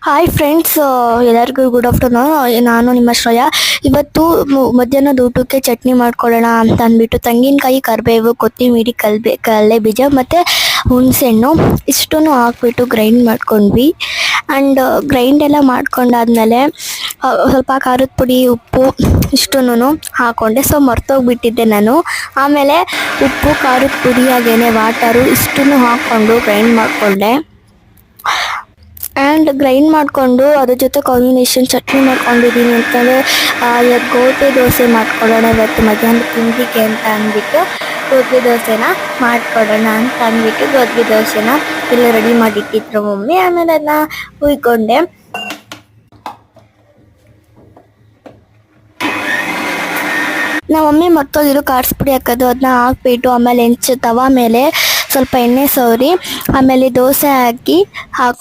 Hi friends, ಎಲ್ಲರಿಗೂ good afternoon. ನಾನು ನಿಮ್ಮ ಶ್ರೇಯ. ಇವತ್ತು ಮಧ್ಯಾಹ್ನದ ಊಟಕ್ಕೆ ಚಟ್ನಿ ಮಾಡ್ಕೊಳ್ಳೋಣ ಅಂತ ಅಂದ್ಬಿಟ್ಟು ತೆಂಗಿನಕಾಯಿ, ಕರಿಬೇವು, ಕೊತ್ತಂಬರಿ, ಕಡಲೆ ಬೀಜ ಮತ್ತು ಹುಣಸೆಹಣ್ಣು ಇಷ್ಟನ್ನು ಹಾಕ್ಬಿಟ್ಟು ಗ್ರೈಂಡ್ ಮಾಡ್ಕೊಂಡ್ವಿ. ಆ್ಯಂಡ್ ಗ್ರೈಂಡ್ ಎಲ್ಲ ಮಾಡ್ಕೊಂಡಾದ್ಮೇಲೆ ಸ್ವಲ್ಪ ಖಾರದ ಪುಡಿ, ಉಪ್ಪು ಇಷ್ಟನ್ನು ಹಾಕ್ಕೊಂಡೆ. ಸೊ ಮರ್ತೋಗ್ಬಿಟ್ಟಿದ್ದೆ ನಾನು. ಆಮೇಲೆ ಉಪ್ಪು, ಖಾರದ ಪುಡಿ, ಹಾಗೇನೆ ವಾಟರು ಇಷ್ಟನ್ನು ಹಾಕ್ಕೊಂಡು ಗ್ರೈಂಡ್ ಮಾಡಿಕೊಂಡೆ. ಆ್ಯಂಡ್ ಗ್ರೈಂಡ್ ಮಾಡಿಕೊಂಡು ಅದ್ರ ಜೊತೆ ಕಾಂಬಿನೇಷನ್ ಚಟ್ನಿ ಮಾಡ್ಕೊಂಡಿದ್ದೀನಿ ಅಂತಂದರೆ ಗೋಧಿ ದೋಸೆ ಮಾಡ್ಕೊಳ್ಳೋಣ ಇವತ್ತು ಮಧ್ಯಾಹ್ನ ತಿಂಡಿಗೆ ಅಂತ ಅಂದ್ಬಿಟ್ಟು ಗೋಧಿ ದೋಸೆನ ಮಾಡ್ಕೊಡೋಣ ಅಂತ ಅಂದ್ಬಿಟ್ಟು ಗೋಧಿ ದೋಸೆನ ಎಲ್ಲ ರೆಡಿ ಮಾಡಿಟ್ಟಿದ್ರು ಮಮ್ಮಿ. ಆಮೇಲೆ ಅದನ್ನ ಹುಯ್ಕೊಂಡೆ. ನಮ್ಮ ಮಮ್ಮಿ ಮರ್ತೋಗಿರೋ ಪುಡಿ ಹಾಕೋದು, ಅದನ್ನ ಹಾಕ್ಬಿಟ್ಟು ಆಮೇಲೆ ತವಾ ಮೇಲೆ ಸ್ವಲ್ಪ ಎಣ್ಣೆ ಸವರಿ ಆಮೇಲೆ ದೋಸೆ ಹಾಕಿ